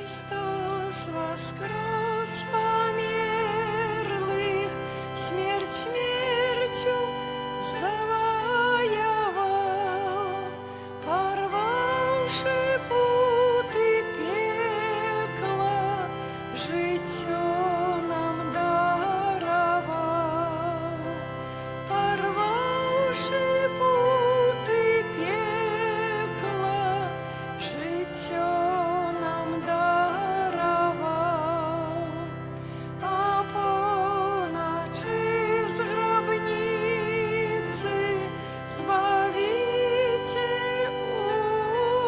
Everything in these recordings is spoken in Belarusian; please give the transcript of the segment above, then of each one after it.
Христос воскрес померлых, смерть смертью завоевал, порвавши путы пекла, житье нам даровал, порвавши путы пекла, житье нам даровал. А поночи з гробницы Збавитель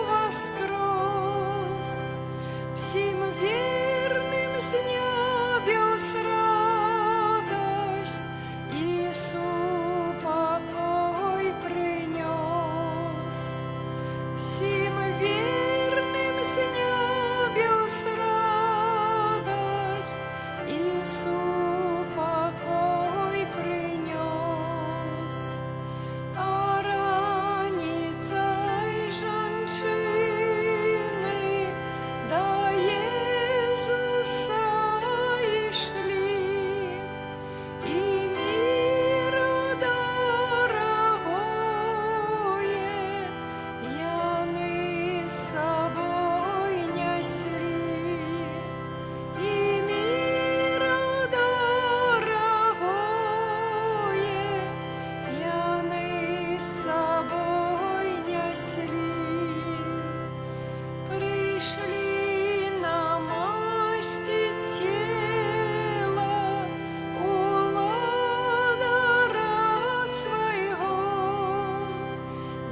воскрес, всем верным с небес радость, Иису покой принес. Всем верным с небес радость, Иису покой принес. А раницей женщины до Иисуса и шли, и миру дорогое яны с собой несли, и миру дорогое яны с собой несли. Пришли намастить тело у Лазара своего,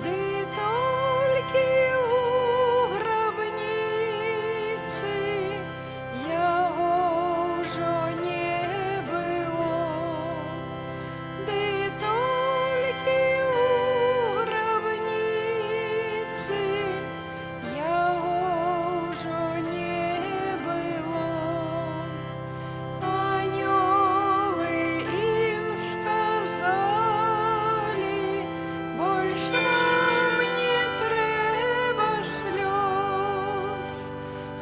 да только у гробницы его уже не было, да только у гробницы его уже не было. Анёлы им сказали: больше нам не треба слез.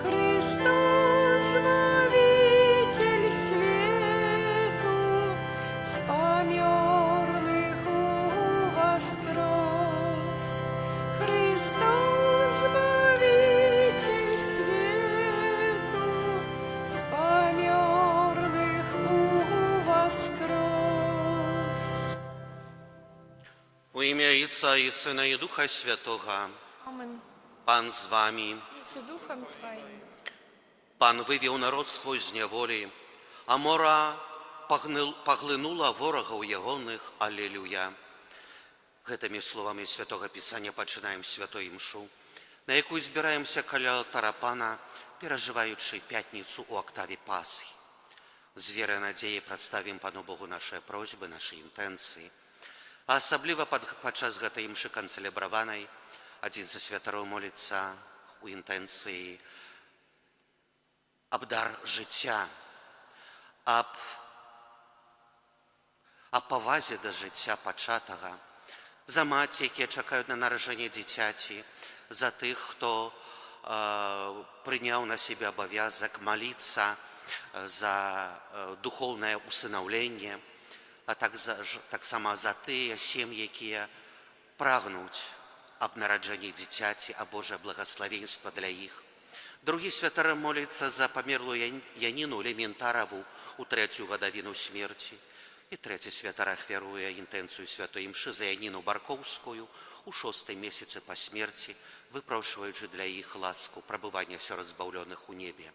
Христос, Збавитель свету, с померлых воскрес. Христос, Збавитель свету, с померлых воскрес. У ім'я Отця і Сина і Духа Святого. Амин. Пан з вами. И с духом Твоим. Пан вивів народ свой з неволі, а мора поглинула ворогаў ягоных. Аллилуйя. Гэтымі словамі Святого Пісання пачынаем святой імшу, на якую збіраемся каля алтара Пана, перажываючы пятніцу у октаве Пасхи. З верай і надзеяй прадставім Пану Богу нашыя просьбы, нашы інтэнцыі. А асабліва падчас гэтай імшы канцэлебраванай адзін са святароў моліцца у інтэнцыі аб дар жыцця, аб павазе да жыцця пачатага, за маці, якія чакаюць на нараджэнне дзіцяці, за тых, хто прыняў на сябе абавязак маліцца за духоўнае усынаўленне, а таксама за тыя сем'і, якія прагнуць аб нараджэнні дзіцяці, а Божае благаславенства для іх. Другі святар моліцца за памерлую Яніну Лементараву у 3-ю гадавіну смерці. І трэці святар ахвяруе інтэнцыю святой імшы за Яніну Баркоўскую у 6-й месяцы па смерці, выпрошваючы для іх ласку прабывання сярод збаўлёных у небе.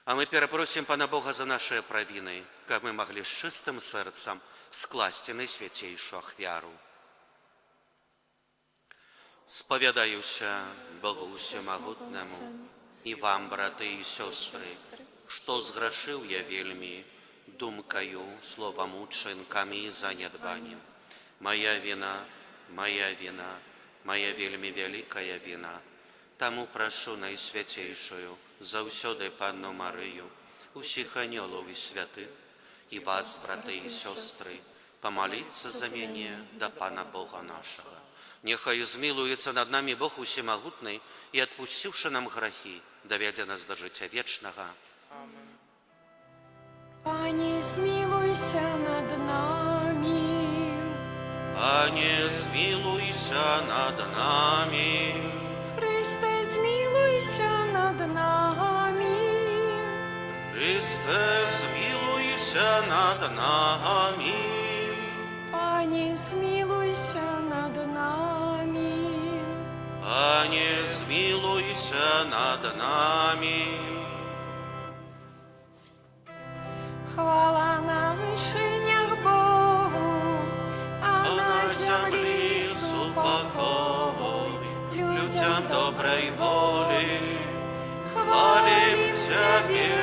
А мы перапросім Пана Бога за нашыя правіны, каб мы маглі з чыстым сэрцам скласці найсвяцейшую ахвяру. Спавядаюся Богу Усемагутнаму і вам, браты і сёстры, што зграшыў я вельмі думкаю, словам, учынкамі і занядбаннем. Моя віна, моя віна, моя вельмі вялікая віна. Таму прашу найсвяцейшую заўсёды Панну Марыю, усіх анёлаў і святых, і вас, браты і сёстры, памаліцца за мяне да Пана Бога нашага. Нехай змилуецца над нами Бог усемагутны і, адпусціўшы нам грахі, давядзе нас да жыцця вечнага. Пане, змилуйся над нами. Пане, змилуйся над нами. Христе, змилуйся над нами. Христе, змилуйся над нами. Пане, змилуйся над нами. Пане, змилуйся над нами. Хвала на вишенях Богу, а на землі супокой людям доброй воли. Хвалим Тебе,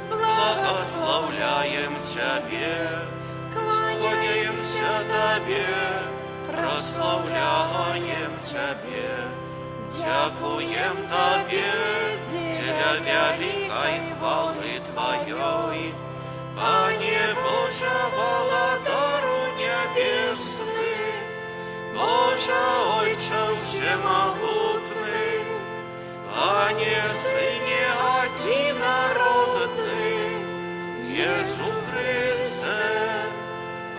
благословляем Тебе, кланяемся Тебе, прославляем Тебе, дякуем Тебе для великой хвалы Твоей. Пане Боже, Володару небесный, Боже, Отче всемогутный, Пане Сыне Одинородный, Иисус Христе,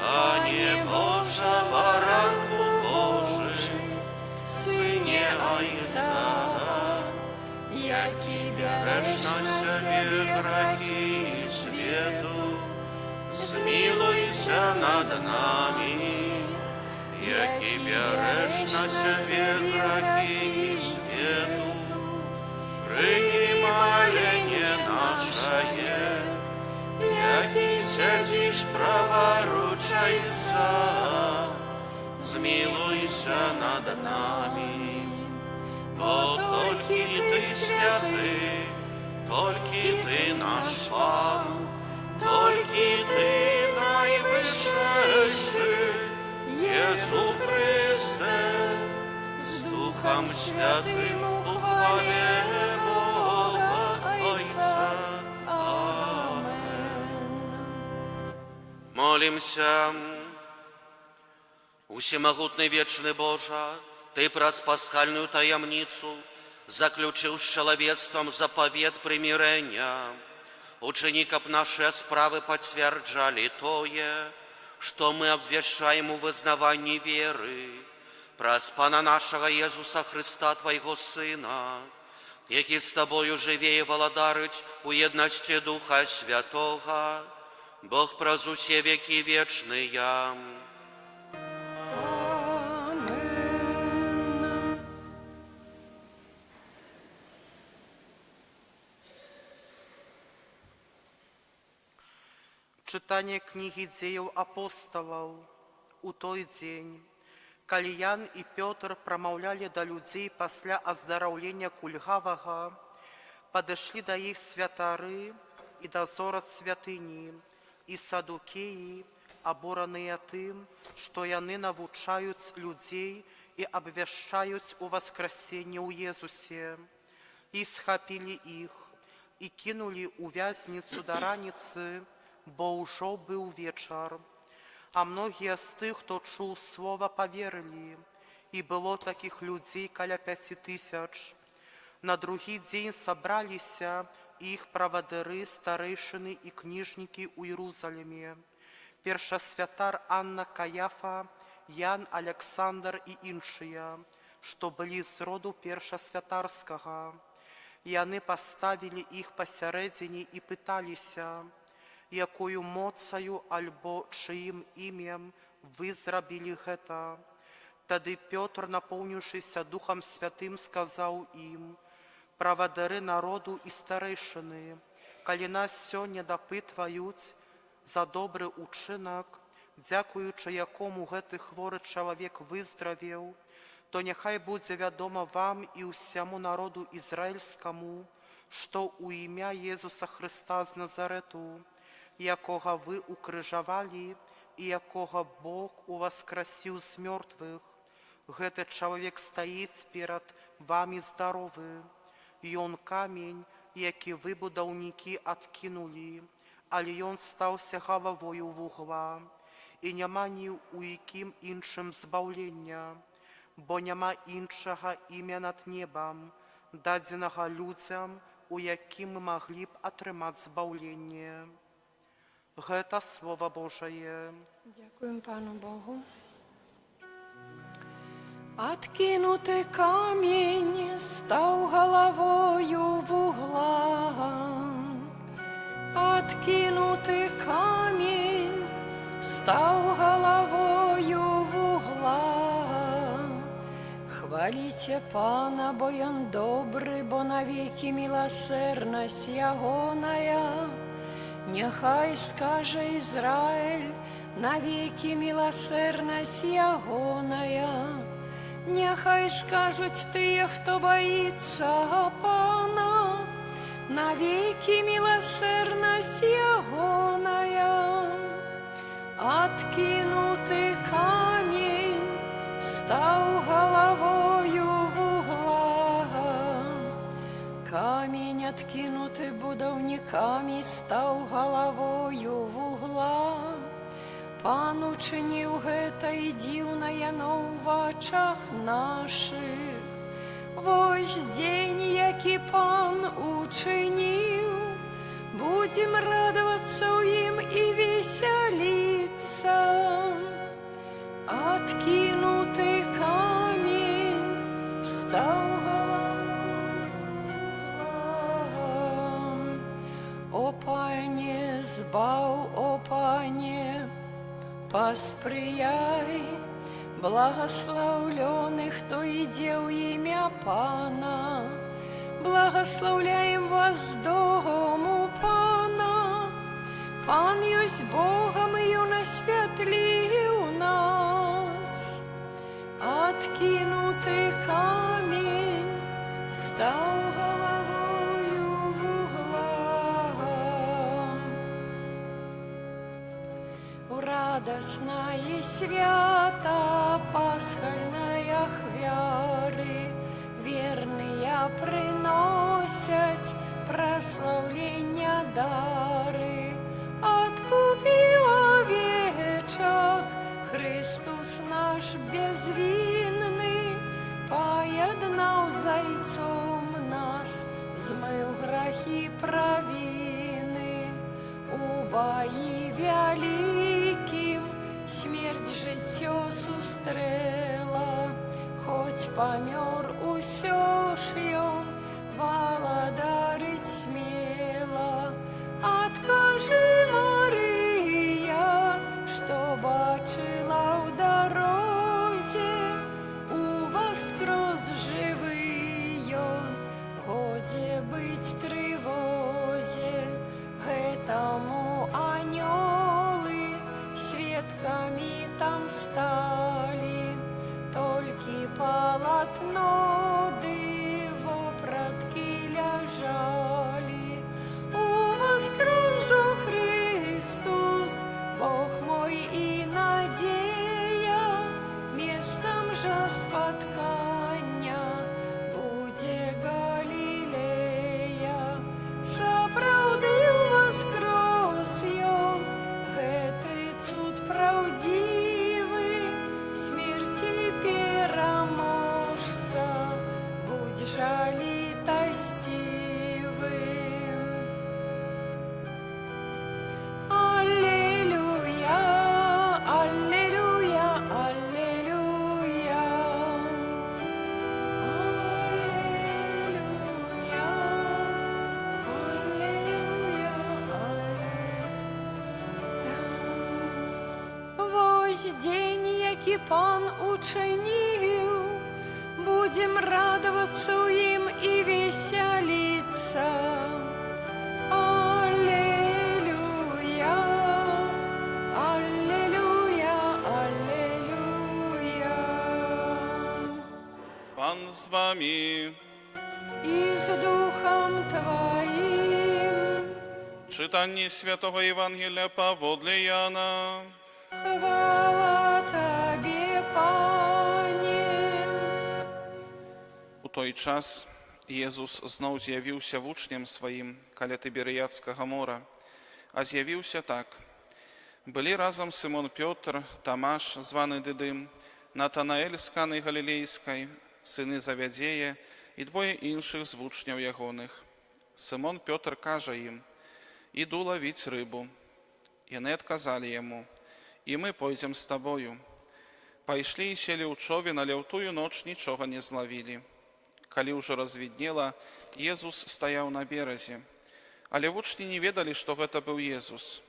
Пане Боже, Баранку Божий, Сыне Отца, які береш на себе грехи и свету, змилуйся над нами, які береш на себе грехи и свету, прими моление наше, які сидишь праворучайца, змилуйся над нами. Бо только Ты святый, только Ты наш Пан, только Ты наивысший, Иисус Христе, с Духом Святым в хвале Бога Отца. Амин. Молимся. Усемогутный вечный Боже, Ты праз пасхальную таямницу заключил с человечеством заповед примирения. Учини, каб наши справы подтверждали тое, что мы обвящаем у вызнавании веры, праз Пана нашего Иисуса Христа, Твоего Сына, який с Тобою живее владарить у едности Духа Святого, Бог праз усе веки вечные. Чытанне кнігі дзеяў апосталаў. У той дзень, калі Ян і Пётр прамаўлялі да людзей пасля аздараўлення кульгавага, падышлі да іх святары і дазор ад святыні, і садукеі, абураныя тым, што яны навучаюць людзей і абвяшчаюць у васкрасенне ў Езусе, і схапілі іх, і кінулі ў вязніцу да раніцы, бо ўжо быў вечар. А многія з тых, хто чуў слова, паверылі, і было такіх людзей каля 5000. На другі дзень сабраліся іх правадыры, старэйшыны і кніжнікі ў Іерусаліме, першасвятар Анна, Каяфа, Ян, Александр і іншыя, што былі з роду першасвятарскага. Яны паставілі іх пасярэдзіне і пыталіся, якою моцаю альбо чыім імем вы зрабілі гэта. Тады Пётр, напоўніўшыся Духам Святым, сказаў ім: правадыры народу і старэйшыны, калі нас сёння дапытваюць за добры ўчынак, дзякуючы якому гэты хворы чалавек выздравеў, то няхай будзе вядома вам і ўсяму народу ізраільскаму, што ў імя Езуса Хрыста з Назарету, якога вы укрыжавалі і якога Бог уваскрасіў з мёртвых, гэты чалавек стаіць перад вамі здаровы. Ён камень, які вы, будаўнікі, адкінулі, але ён стаўся галавою вугла, і няма ні ў якім іншым збаўлення, бо няма іншага імя над небам, дадзенага людзям, у якім мы маглі б атрымаць збаўленне. Гэта Слова Божае. Дякуємо Пану Богу. Откинутий камінь став головою в угла. Откинутий камінь став головою в угла. Хваліться Пана, бо Ён добрий, бо навіки милосердність Ягоная. Нехай скаже Ізраїль, навіки милосердність Ягоная. Нехай скажуть тие, хто боїться Пана, навіки милосердність Ягоная. Откинутий камінь став головою в угла. Камінь, откинутий будовниками, став головою в угла. Пан учинив гэта і дивное, но в очах наших. Вось день, який Пан учинив, будем радоваться им и веселиться. Откинутый камень стал головою. О Пане, збав, о Пане, посприяй, благословленный, кто иде в имя Пана. Благословляем вас дому Пана. Пан есть Богом, и Он освятлил нас. Откинутый камень стал головою в угла. Радостная свята пасхальная хвяры, верные приносять прославлення дары. Откупил овечок Христос наш безвинный, поєднав зайцом нас, змив грехи провины. У бої великим смерть життя сустрела, хоть помер усё ж ён, володарить смело. Откажи, Мария, что бачила в дорозе, у вас скроз живий ён, годі быть в тривозі. Гэтому анёлы свідками там стали, толькі полотно ды вопратки ляжали. Воскрес же Христос, Бог мой и надея, местом же споткання буде Галилея. Сапраўды воскрес ён, гэты цуд правдивы, смерти пераможца, будь жалітасцівым. Аллилуйя, аллилуйя, аллилуйя. Аллилуйя, аллилуйя, аллилуйя. Вось день, який Пан учинив, будем радоваться им и веселиться. Аллилуйя, аллилуйя, аллилуйя. Пан з вами. И с Духом Твоим. Czytanie Świętego Ewangelia powodle Jana. Хвала Тебе, Пане. У той час Jezus znów zjawił się uczniom swoim kale Tyberyjackiego mora, a zjawił się tak. Byli razem Symon Piotr, Tomasz zwany Dydym, Натанаэль з Каны Галілейскай, сыны Завядзея і двое іншых з вучняў ягоных. Сымон Пётр кажа ім: «Іду лавіць рыбу». Яны адказалі яму: «І мы пойдзем з табою». Пайшлі і селі ў човен, але ў тую ноч нічога не злавілі. Калі ўжо развіднела, Езус стаяў на беразе. Але вучні не ведалі, што гэта быў Езус.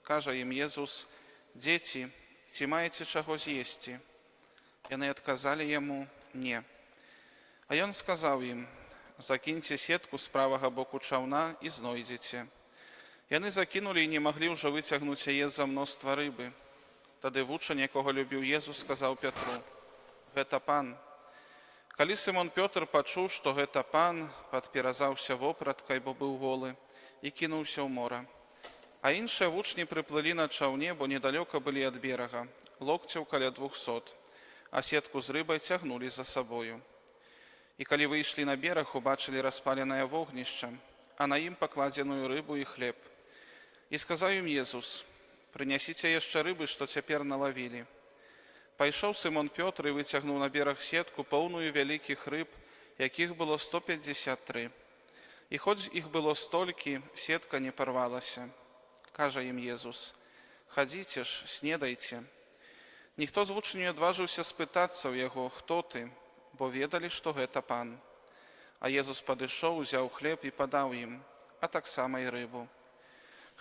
Кажа ім Езус: «Дзеці, ці маеце чаго з'есці?» Яны адказалі яму: «Не». А ён сказаў ім: «Закіньце сетку з правага боку чаўна і знойдзеце». Яны закінулі і не маглі ўжо выцягнуць яе з-за мноства рыбы. Тады вучань, якога любіў Езус, сказаў Пятру: «Гэта пан». Калі Сымон Пётр пачуў, што гэта пан, падперазаўся вопраткай, бо быў голы, і кінуўся ў мора. А іншыя вучні прыплылі на чаўне, бо недалёка былі ад берага, локцяў каля 200, а сетку з рыбай цягнулі за сабою. І калі выйшлі на бераг, убачылі распаленае вогнішча, а на ім пакладзеную рыбу і хлеб. І сказаў ім Езус: «Прынясіце яшчэ рыбы, што цяпер налавілі». Пайшоў Сымон Пётр і выцягнуў на бераг сетку, поўную вялікіх рыб, якіх было 153. І хоць іх было столькі, сетка не парвалася. Кажа ім Езус: «Хадзіце ж, снедайце». Ніхто з вучняў не адважыўся спытацца ў яго: «Хто ты?», бо ведалі, што гэта пан. А Езус падышоў, узяў хлеб і падаў ім, а таксама і рыбу.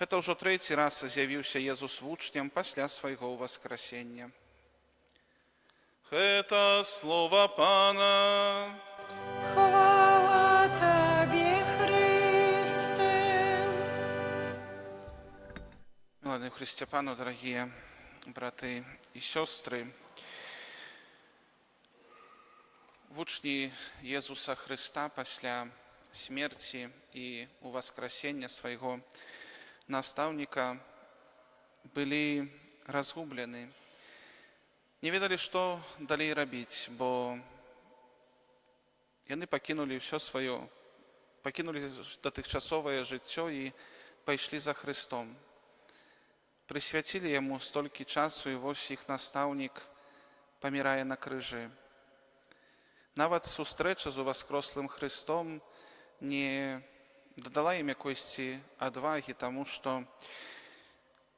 Гэта ўжо трэці раз з'явіўся Езус вучням пасля свайго ўваскрасення. Гэта слова Пана. Хвала Табе, Христе. Ладно, Христе Пану, дорогие браты и сестры, вучні Езуса Христа пасля смерти и уваскрасення свайго настаўніка былі разгублены. Не ведалі, што далей рабіць, бо яны пакінулі ўсё сваё, пакінулі датыхчасовае жыццё і пайшлі за Христом. Прысвяцілі яму столькі часу, і вось іх настаўнік памірае на крыжы. Нават сустрэча з уваскрослым Христом не дадала ім якойсьці адвагі, таму што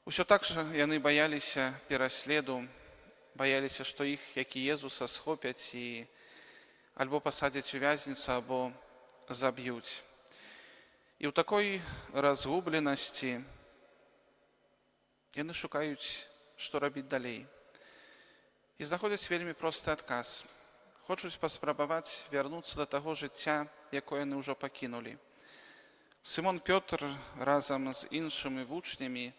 ўсё так жа яны баяліся пераследу, баяліся, што іх, як і Езуса, схопяць і альбо пасадзяць у вязніцу, або заб'юць. І ў такой разгубленасці яны шукаюць, што рабіць далей. І знаходзяць вельмі просты адказ. Хочуць паспрабаваць вярнуцца да таго жыцця, якое яны ўжо пакінулі. Сымон Пётр разам з іншымі вучнямі,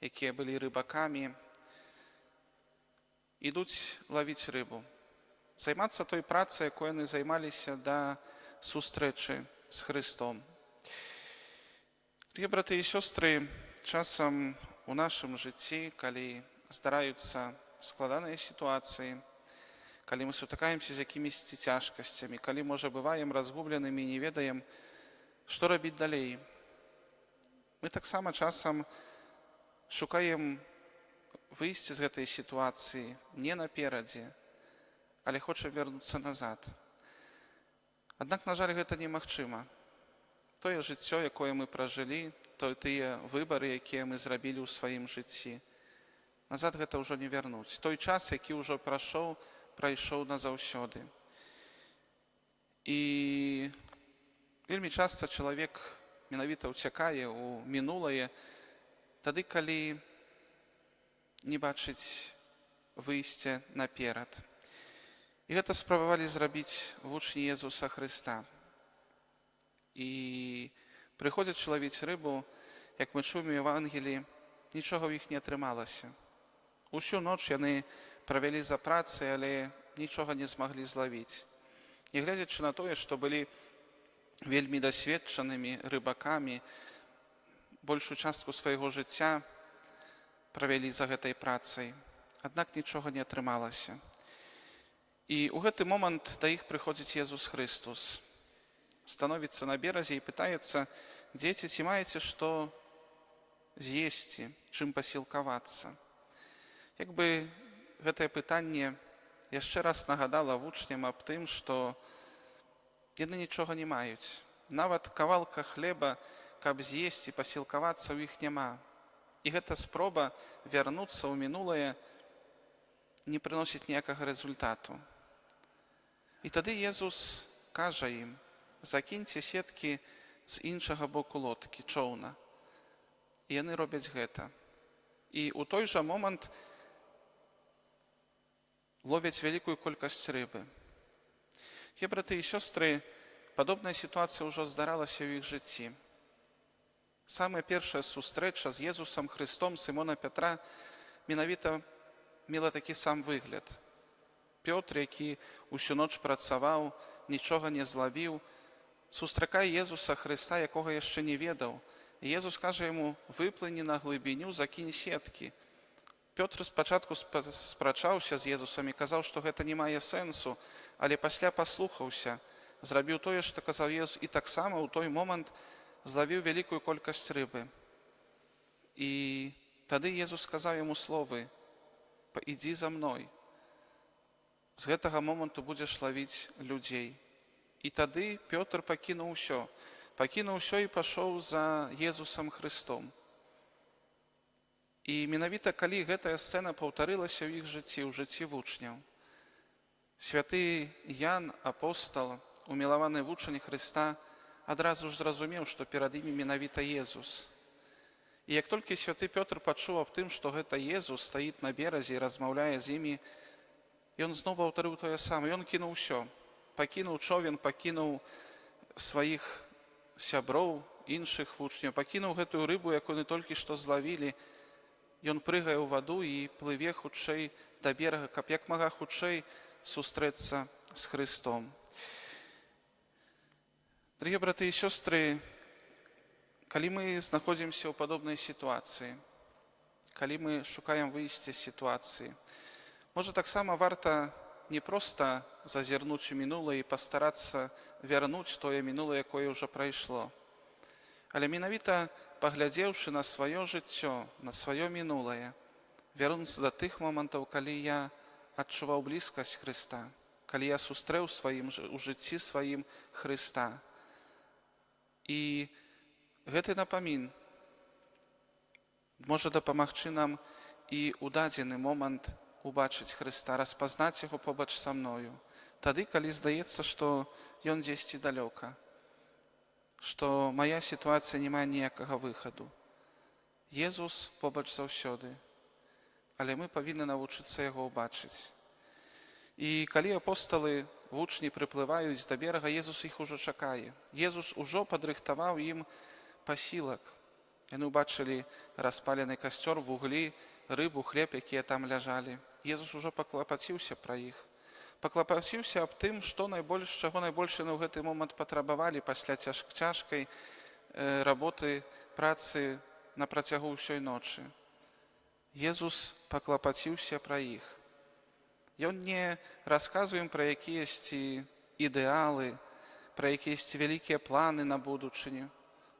якія былі рыбакамі, ідуць лавіць рыбу, займацца той працай, якой яны займаліся да сустрэчы з Христом. Дорогие браты і сёстры, часам у нашым жыцці, калі здараюцца складаныя сітуацыі, калі мы сутыкаемся з якімісьці цяжкасцямі, калі, можа, бываем разгубленымі і не ведаем, што рабіць далей, мы таксама часам шукаем выйсці з гэтай сітуацыі не наперадзе, але хочам вярнуцца назад. Аднак, на жаль, гэта немагчыма. Тое жыццё, якое мы пражылі, тыя выбары, якія мы зрабілі ў сваім жыцці, назад гэта ўжо не вярнуць. Той час, які ўжо прайшоў назаўсёды. І вельмі часта чалавек менавіта ўцякае ў мінулае тады, калі не бачыць выйсця наперад. І гэта спрабавалі зрабіць вучні Езуса Христа. І прыходзячы лавіць рыбу, як мы чуем у Евангеліі, нічога ў іх не атрымалася. Усю ноч яны правялі за працай, але нічога не змаглі злавіць. Нягледзячы на тое, што былі вельмі дасведчанымі рыбакамі, большую частку свайго жыцця правялі за гэтай працай. Аднак нічога не атрымалася. І ў гэты момант да іх прыходзіць Езус Христос. Становіцца на беразе і пытаецца: «Дзеці, ці маеце што з'есці, чым пасілкавацца?» Як бы гэтае пытанне яшчэ раз нагадала вучням аб тым, што яны нічога не маюць. Нават кавалка хлеба, каб з'есці, пасілкавацца ў іх няма. І гэта спроба вярнуцца ў мінулае не прыносіць ніякага результату. І тады Езус кажа ім: закіньце сеткі з іншага боку лодкі, чоўна. І яны робяць гэта. І ў той жа момант ловяць вялікую колькасць рыбы. Браты і сёстры, падобная сітуацыя ўжо здаралася ў іх жыцці. Самая першая сустрэча з Езусам Христом Сымона Пятра менавіта мела такі сам выгляд. Пётр, які ўсю ноч працаваў, нічога не злавіў, сустракае Езуса Христа, якога яшчэ не ведаў. І Езус кажа яму: выплыні на глыбіню, закінь сеткі. Пётр спачатку спрачаўся з Езусам і казаў, што гэта не мае сэнсу, але пасля паслухаўся, зрабіў тое, што казаў Езус, і таксама ў той момант злавіў вялікую колькасць рыбы. І тады Езус сказаў яму словы: ідзі за мной. З гэтага моманту будзеш лавіць людзей. І тады Пётр пакінуў усё і пашоў за Езусам Христом. І менавіта калі гэтая сцэна паўтарылася ў іх жыцці, ў жыцці вучняў, святы Ян, апостал, умілаваны вучань Христа, адразу ж зразумеў, што перад імі менавіта Езус. І як толькі святы Пётр пачуў аб тым, што гэта Езус стаіць на беразе і размаўляе з імі, ён зноў паўтарыў тое самае. Ён кінуў усё. Пакінуў човен, пакінуў сваіх сяброў, іншых вучняў, пакінуў гэтую рыбу, якую яны толькі што злавілі. Ён прыгае ў ваду і плыве хутчэй да берага, каб як мага хутчэй сустрэцца з Христом. Дарагія браты і сёстры, калі мы знаходзімся ў падобнай сітуацыі, калі мы шукаем выйсце з сітуацыі, можа, таксама варта не проста зазірнуць у мінулае і пастарацца вярнуць тое мінулае, якое ўжо прайшло, але менавіта паглядзеўшы на сваё жыццё, на сваё мінулае, вярнуцца да тых момантаў, калі я адчуваў блізкасць Хрыста, калі я сустрэў у жыцці сваім Хрыста. І гэты напамін можа дапамагчы нам і ў дадзены момант убачыць Хрыста, распазнаць яго побач са мною. Тады, калі здаецца, што ён дзесьці далёка, што мая сітуацыя не мае ніякага выхаду. Езус побач заўсёды, але мы павінны навучыцца яго ўбачыць. І калі апосталы, вучні прыплываюць да берага, Езус іх ужо чакае. Езус ужо падрыхтаваў ім пасілак. Яны ўбачылі распалены касцёр, вуглі, рыбу, хлеб, якія там ляжалі. Езус ужо паклапаціўся пра іх. Паклапаціўся аб тым, чаго найбольш яны ў гэты момант патрабавалі пасля цяжкай работы, працы на працягу ўсёй ночы. Езус паклапаціўся пра іх. Ён не расказвае ім пра якіясьці ідэалы, пра якіясьці вялікія планы на будучыню.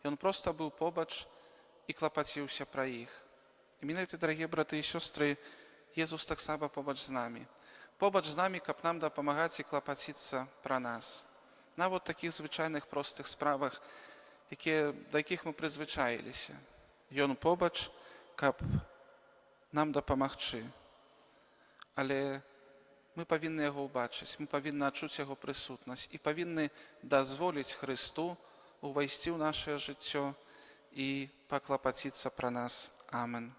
Ён проста быў побач і клапаціўся пра іх. І менавіта, дарагія браты і сёстры, Езус таксама побач з намі. Побач з намі, каб нам дапамагаць і клапаціцца пра нас. Нават такіх звычайных простых справах, да якіх мы прызвычаіліся. Ён побач, каб нам дапамагчы. Але мы павінны яго ўбачыць, мы павінны адчуць яго прысутнасць і павінны дазволіць Хрысту увайсці ў нашае жыццё і паклапаціцца пра нас. Амен.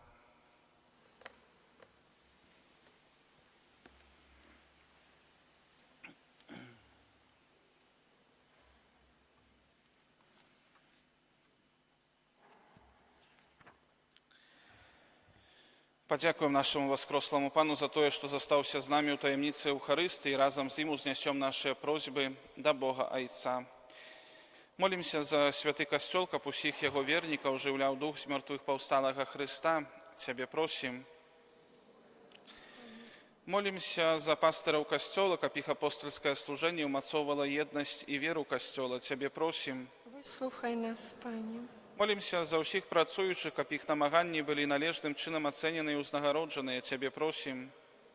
Падзякуем нашаму воскресламу Пану за тое, што застаўся з намі ў таямніцы Еўхарыстыі, і разам з ім узнясём нашыя просьбы да Бога Айца. Молімся за святы касцёл, каб усіх яго вернікаў жыўляў дух з мёртвых паўсталага Хрыста. Цябе просім. Молімся за пастыраў касцёла, каб іх апостольскае служэнне ўмацоўвала еднасць і веру касцёла. Цябе просім. Выслухай нас, Пане. Молімся за ўсіх працуючых, каб іх намаганні былі належным чынам ацэнены і ўзнагароджаныя. Цябе просім.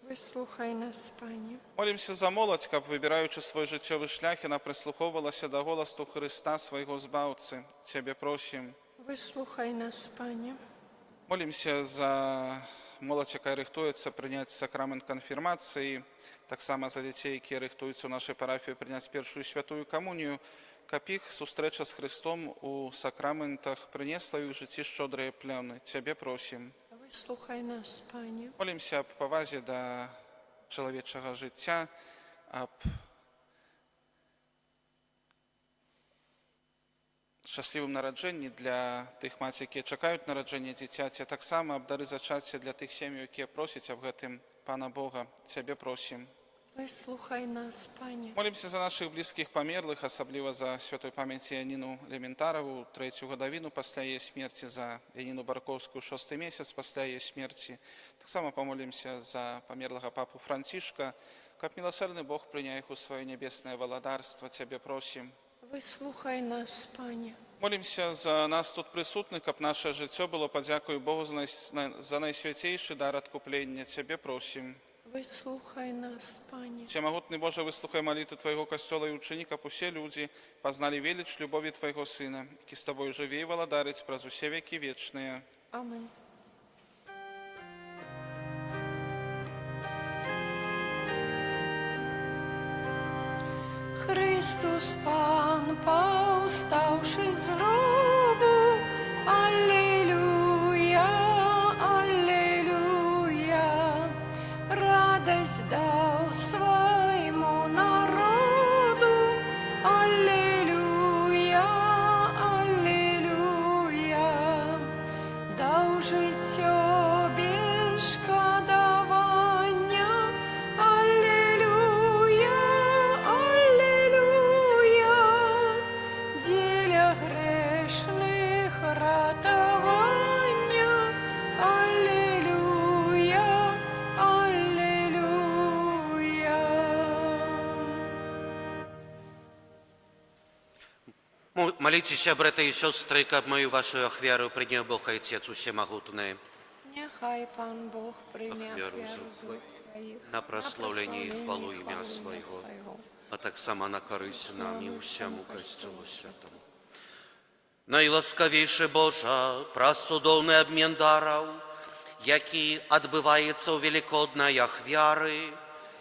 Выслухай нас, Пане. Молімся за моладзь, каб, выбіраючы свой жыццёвы шлях, яна прыслухоўвалася да голасу Хрыста, свайго збаўцы. Цябе просім. Выслухай нас, Пане. Молімся за моладзь, якая рыхтуецца прыняць сакрамент канфірмацыі, таксама за дзяцей, якія рыхтуюцца ў нашай парафіі прыняць першую святую камунію, каб іх сустрэча з Христом у сакраментах прынесла ў іх жыцці шчодрыя плёны. Цябе просім. Выслухай нас, Пане. Молімся аб павазе да чалавечага жыцця, аб шчаслівым нараджэнні для тых маці, якія чакаюць нараджэння дзіцяці, а таксама аб дары зачацця для тых сем'яў, якія просяць аб гэтым Пана Бога. Цябе просім. Выслухай нас, Пане. Молімся за нашых блізкіх памерлых, асабліва за святой памяці Яніну Лементараву, 3-ю гадавіну пасля яе смерці, за Яніну Баркоўскую, 6-й месяц пасля яе смерці. Таксама памолімся за памерлага папу Францішка, каб міласэрны Бог прыняў іх у сваё нябеснае валадарства. Цябе просім. Выслухай нас, Пане. Молімся за нас тут прысутных, каб наше жыццё было падзякою Богу за найсвяцейшы дар адкуплення. Цябе просім. Выслухай нас, Пане. Всемагутны Боже, выслухай малітвы Твайго касцёла і учыні, каб усе людзі пазналі веліч любові Твайго Сына, які з Табою жыве і валадарыць праз усе векі вечныя. Аминь. Христос Пан, повставши з гробу, Аллилуйя, Аллилуйя, радость дал своему народу, Аллилуйя, Аллилуйя, дал життя без шкодування, Аллилуйя, Аллилуйя, діля грешних ратування, Аллилуйя, Аллилуйя. Молитесь, братья и сестры, каб мою вашу ахвяру принял Бог Отец Всемогутный. Нехай Пан Бог прийняв Ахвяру віру зуб зуб Твоїх, на прославление и хвалу имя ім'я Своего, а так само на корысть нам и всему костелу святому. Найласкавейший Божа, прасудовный обмен даров, який отбывается у великодной ахвяры,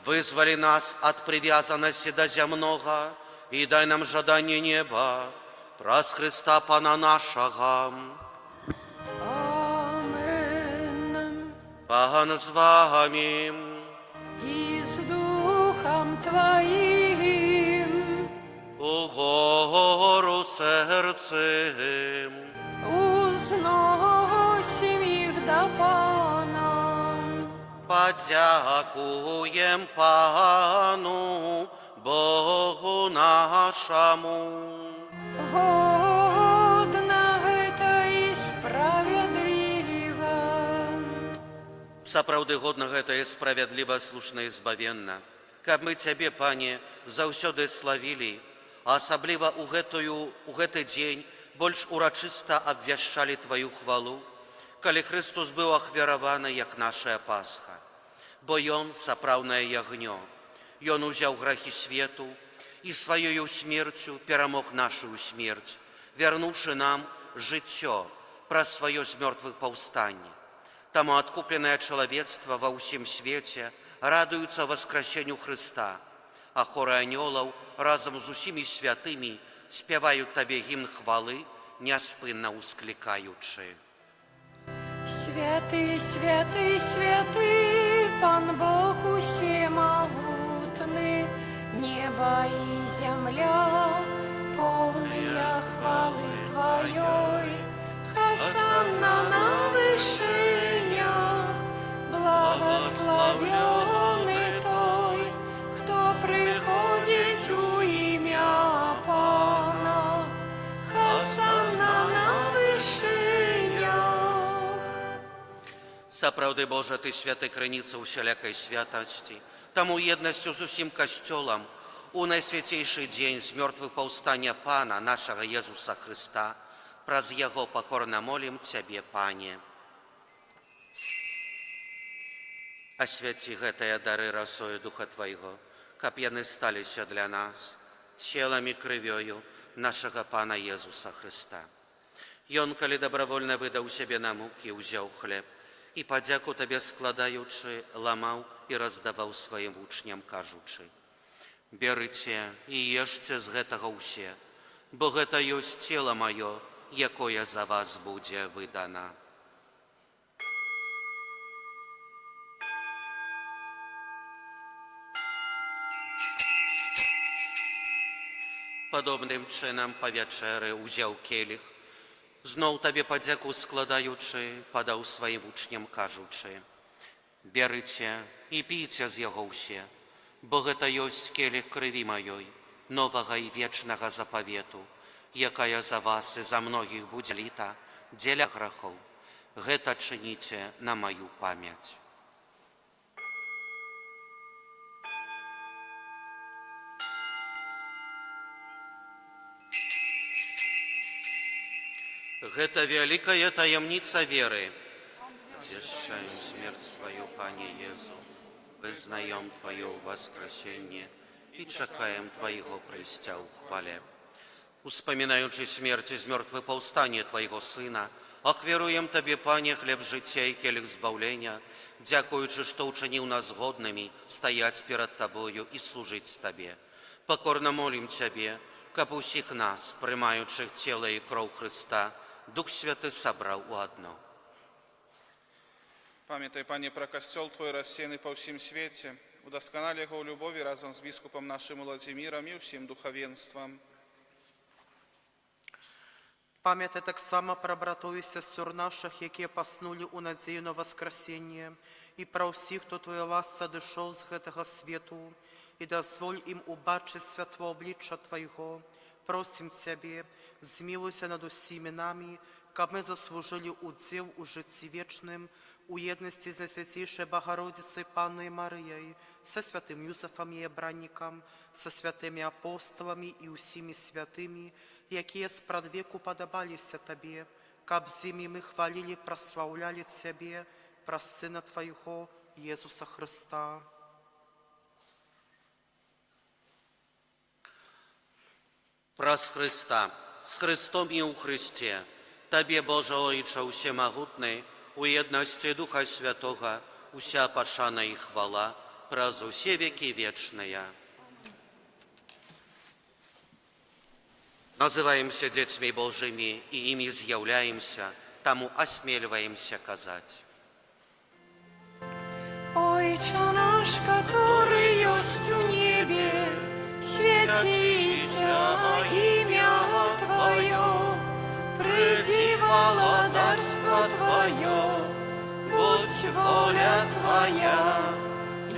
вызвали нас от привязанности до земного и дай нам жадание неба, праз Христа Пана нашего. Амин. Пан з вами, І з Духом Твоїм, у гору серцем. узносим їх до Пана. Подякуем Пану Богу нашему. Годна гэта і справядліва. Сапраўды годна гэта і справядліва, слушна і збавенна. Каб мы Цябе, Пане, заўсёды славілі, а асабліва у гэты дзень больш урачыста абвяшчалі Тваю хвалу, калі Христос быў ахвяраваны як нашая Пасха. Бо Ён сапраўднае ягнё, Ён узяў грахі свету і сваёю смерцю перамог нашую смерць, вярнуўшы нам жыццё праз сваё з мёртвых паўстанне. Таму адкупленае чалавецтва ва ўсім свеце радуюцца васкрасенню Хрыста, а хоры анёлаў разам з усімі святымі спяваюць Табе гімн хвалы, няспынна ўсклікаючы. Святый, святый, святый, Пан Бог усемогутный, небо и земля, полные хвалы Твоей. Хосанна на вышинях, благословенный Той, кто приходит у имя Пана. Хосанна на вышинях. Сапраўды, Божа, Ты святы крыніца усялякай святасці, таму еднасцю з усім касцёлам у найсвяцейшы дзень з мёртвых паўстання Пана, нашага Езуса Хрыста, праз Яго пакорна молім Цябе, Пане. Асвяці гэтыя дары расою Духа Твайго, каб яны сталіся для нас целам і крывёю нашага Пана Езуса Хрыста. Ён, калі добровольно выдаў сябе на мукі, узяў хлеб і, падзяку Табе складаючы, ламаў і раздаваў сваім вучням, кажучы: «Берыце і ешце з гэтага ўсе, бо гэта ёсць цела маё, якое за вас будзе выдана». Падобным чынам па вячэры ўзяў келіх, зноў Табе падзяку складаючы, падаў сваім вучням, кажучы: «Берыце і піце з яго ўсе, бо гэта ёсць келіх крыві маёй, новага і вечнага запавету, якая за вас і за многіх будзе літа дзеля грахоў. Гэта чыніце на маю памяць». Гэта вялікая таямніца веры. Вяшчаем смерць Твою, Пане Езу, вызнаем Твое воскресенье и чакаем Твоего прыйсця ў хвале. Успамінаючы смерць і змёртвы паўстанне Твайго Сына, ахвяруем Табе, Пане, хлеб жыцця і келіх збаўлення, дзякуючы, што ўчыніў нас годнымі стаяць перад Табою і служыць Табе. Пакорна молім Цябе, каб усіх нас, прымаючых цела і кроў Хрыста, Дух Святы сабраў у адно. Памятай, Пане, пра касцёл Твой рассеяны па ўсім свеце, удасканалі яго ў любові разам з біскупам нашым Уладзімірам і ўсім духавенствам. Памятай таксама пра братоў і сясцёр нашых, якія паснулі ў надзею на воскресенье, і пра ўсіх, хто Твоя ласка адышоў з гэтага свету, і дазволь ім убачыць святло обличчя Твайго. Просім Цябе, змілуйся над усімі намі, каб мы заслужили удзел у жыцці вечным, у еднасці з Найсвяцейшай Богородицей Панною Марыяй, са святым Юсафам і Ябраннікам, са святымі апосталамі і усімі святымі, якія спрадвеку падабаліся Табе, каб з імі мы хвалілі, праслаўлялі Цябе праз Сына Твайго, Езуса Хрыста. Праз Хрыста, з Хрыстом і ў Хрысце, Табе, Божа Ойча усемагутны, у еднасці Духа Святога, уся пашана і хвала, праз усе векі вечныя. Называемся дзецьмі Божымі і імі з'яўляемся, таму асмельваемся казаць: Отче наш, который есть в небе, светися имя Твое, приди владарство Твое, будь воля Твоя,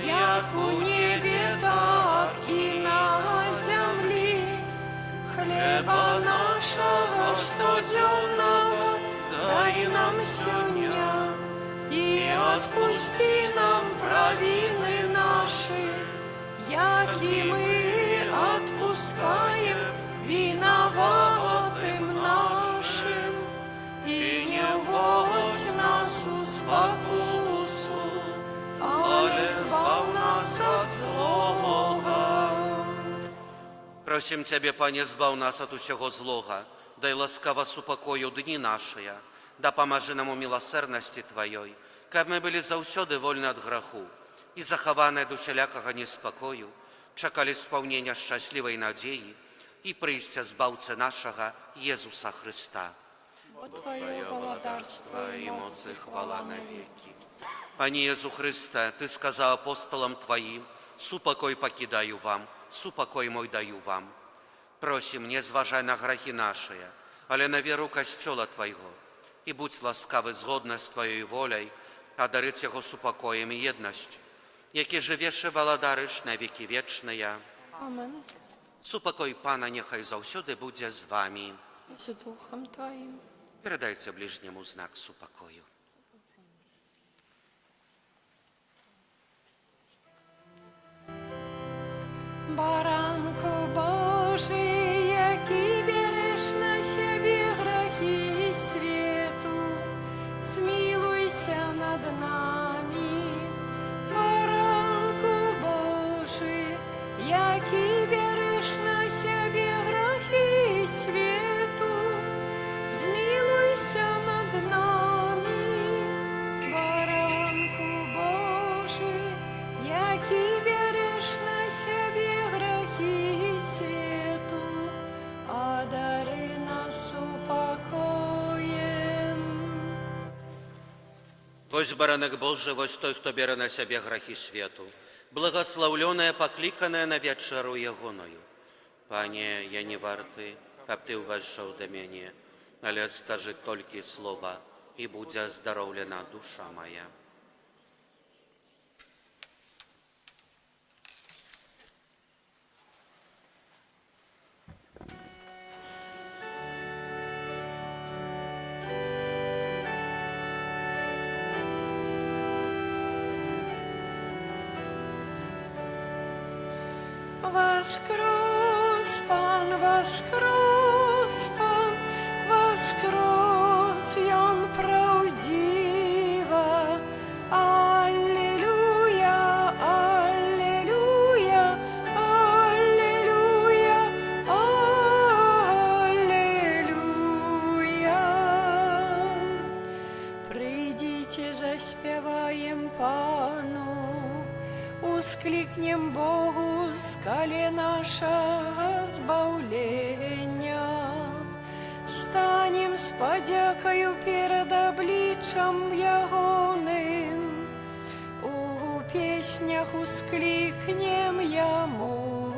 як у небе, так и на земле. Хлеба нашего штоденного дай нам сегодня, и отпусти нам провины наши, яки мы отпускаем виноватым нашим, и не вводь нас в спокусу, але избав нас от злого. Просім Цябе, Пане, збаў нас ад усяго злога, дай ласкава супакою дні нашыя, дапамажы нам у міласэрнасці Тваёй, каб мы былі заўсёды вольны ад граху і захаваныя ад усялякага неспакою, чакалі спаўнення шчаслівай надзеі і прыйсця збаўцы нашага Езуса Хрыста. Бо Твое владарство І моц і хвала навеки. Пане Езу Христе, Ты сказав апостолам Твоим: «Супокой покидаю вам, супокой мой даю вам». Просим, не зважай на грахи наши, але на веру Костела Твоего, и будь ласкавы згодно с Твоей волей, одарить его супокоем и едностью, які живеш і валадариш на віки вічные. Амен. Супокой Пана нехай заўсёды будзе з вами. И с Духом Твоим. Передайте ближнему знак супокою. Баранку Божий, який береш на себе грехи свету, змилуйся над нами. Вось баранак Божий, вось той, хто бере на себе грахи свету, благословленная, покликанная на вечеру ягоною. Пане, я не варты, каб ты увайшоў да мяне, але скажи толькі слова, і будзе здароўлена душа моя. Воскрес Пан, воскрес, Ён праўдзіва. Аллилуйя, аллилуйя, аллилуйя, аллилуйя. Прыйдзіце, заспяваем Пану, ускликнем Богу скале нашага збаўлення. Станем з падзякаю перад абліччам ягоным, у песнях ускликнем Яму.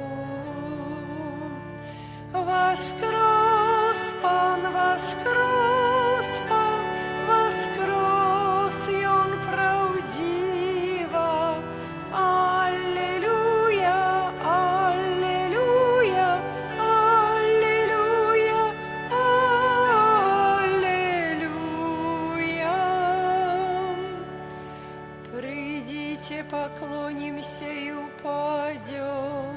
Воскрес Пан, воскрес, Ён праўдзіва. Аллилуйя, аллилуйя, аллилуйя, аллилуйя. Прыйдзіце, паклонімся і упадзём,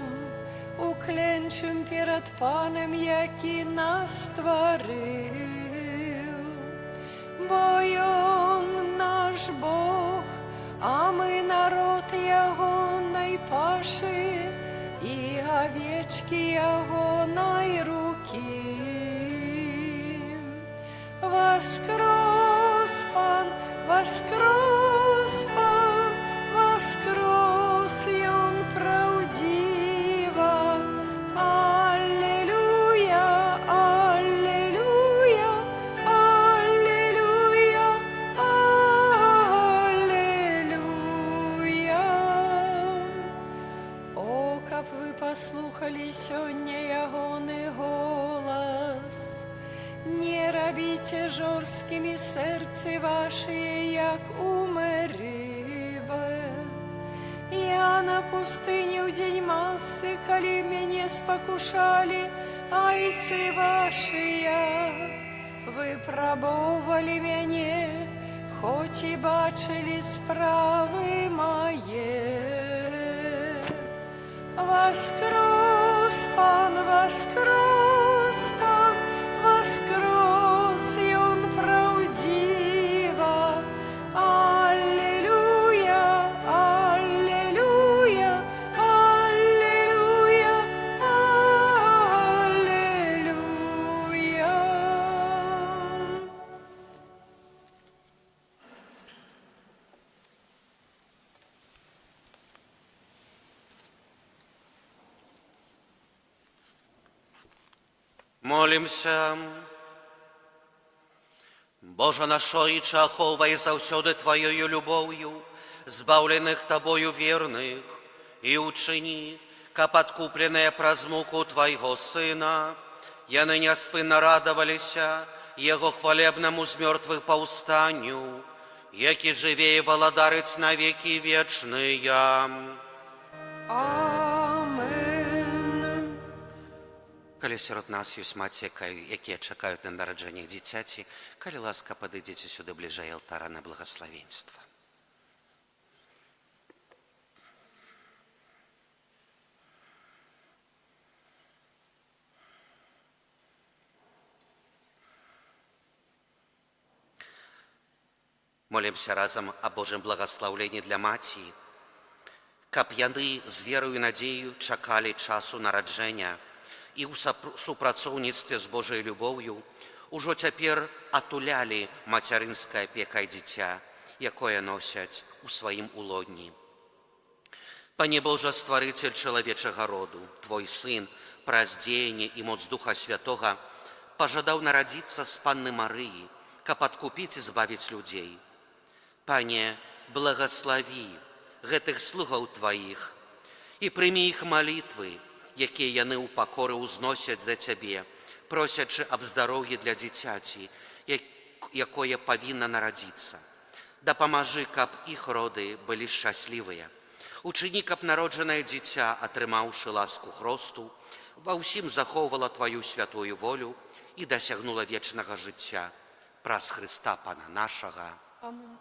уклянчым перад Панам, які нас стварыў. Бо Ён наш Бог, а мы народ ягонай пашы і авечкі ягонай рукі. Воскрес Пан, воскрес, Ён праўдзіва. Аллилуйя, аллилуйя, аллилуйя, аллилуйя. О, каб вы паслухалі сёння ягоны голас, не рабіце жорсткімі сэрцы вашыя, як у Мерыбе. Я на пустыні ў дзень масы, калі мяне спакушалі айцы вашыя, выпрабоўвалі мяне, хоць і бачылі справы мае. Воскрес Пан, воскрес, Ён праўдзіва. Аллилуйя, аллилуйя, аллилуйя, аллилуйя. Молимся. Божа нашойче, аховай заўсёды Твоёю любоўю збаўленых Табою верных і учыні, каб адкупленыя праз муку Твайго Сына, яны няспынна радаваліся Яго хвалебнаму з мёртвых паўстанню, які жыве і валадарыць на векі вечныя. Амен. Калі сярод нас ёсць маці, якія чакаюць на нараджэнне дзіцяці, калі ласка, падыдзіце сюды бліжэй алтара на благаславенства. Молімся разам о Божым благаслаўленні для маці, каб яны з верою і надзею чакалі часу нараджэння і ў супрацоўніцтве з Божай любоўю ужо цяпер атулялі мацярынская апека дзіця, якое носяць у сваім улодні. Пане Божа, стварыцель чалавечага роду, Твой Сын праз дзеянне і моц Духа Святога пажадаў нарадзіцца з Панны Марыі, каб адкупіць і збавіць людзей. Пане, благослови гэтых слугаў Тваіх і прымі іх малітвы, якія яны ў пакоры ўзносяць да Цябе, просячы аб здароўі для дзіцяці, якое павінна нарадзіцца. Дапамажы, каб іх роды былі шчаслівыя. Учыні, каб народжанае дзіця, атрымаўшы ласку хросту, ва ўсім захоўвала Тваю святую волю і дасягнула вечнага жыцця праз Хрыста Пана нашага. Амин.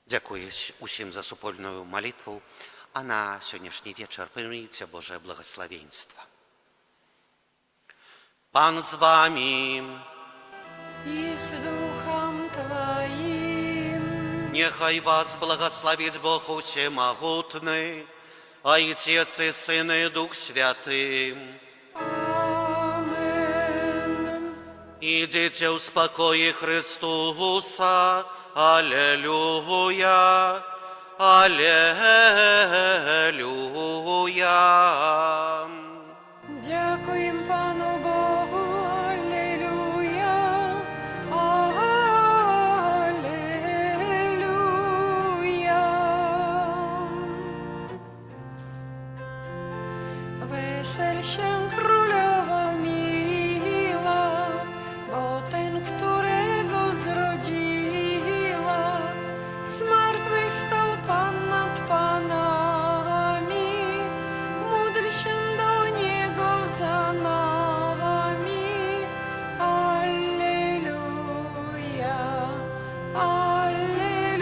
Дзякуję усім за супольную малітву, а на сённяшні вечар прыміце Божае благословенство. Пан з вами, И с Духом Твоим. нехай вас благословить Бог Усемогутный, Отец и Сын и Дух Святый. Амин. Идите в спокое Христуса. Аллилуйя, аллилуйя. Дякуем Пану Богу, аллилуйя, аллилуйя. Weselь się królowo miła, bo ten, którego zrodziła, zmartwychwstał Pan nad panami, módl się do Niego za nami. Alleluja,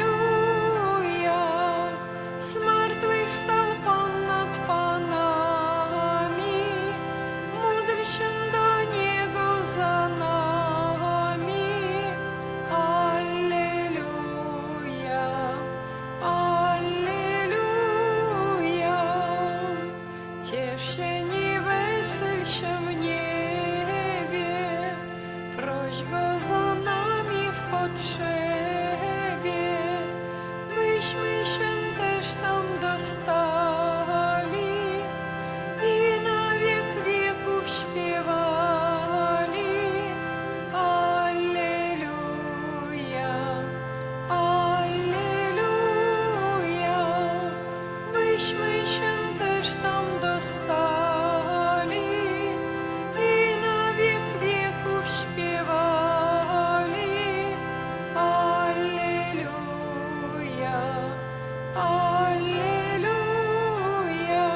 alleluja, zmartwychwstał Pan nad panami, módl się do Niego za nami. Alleluja, alleluja. Ciesz się, nie weselь się w niebie, proś Go za nami w potrzebie, byśmy się też tam dostali i na wiek wieków śpiewali. Alleluja, alleluja, byśmy się też tam dostali i na wiek wieków śpiewali. Alleluja, alleluja.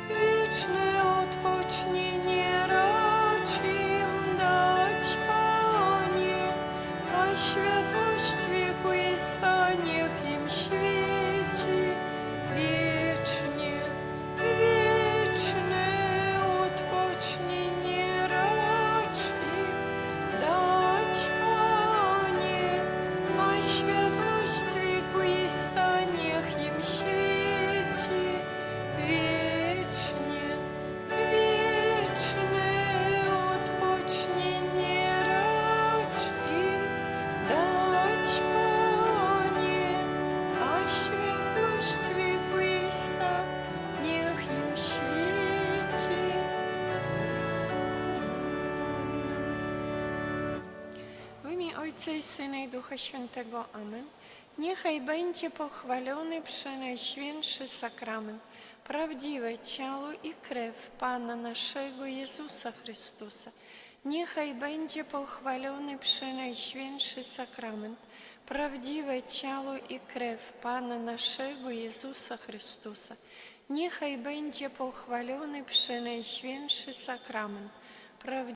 Wieczne odpocznienie racz im dać, Panie, a światłość wiekuista niech im świeci wiecznie. Wieczne odpocznienie racz im dać, Panie, a światłość wiekuista niech im świeci wiecznie. Wieczne odpocznienie racz im dać, Panie, a światłość wiekuista niech im świeci. W imię Ojca i Syna i Ducha Świętego. Amen. Niechaj będzie pochwalony Przenajświętszy Sakrament, prawdziwe ciało i krew Pana naszego Jezusa Chrystusa. Niechaj będzie pochwalony Przenajświętszy Sakrament, prawdziwe ciało i krew Pana naszego Jezusa Chrystusa. Niechaj będzie pochwalony Przenajświętszy Sakrament, правдивый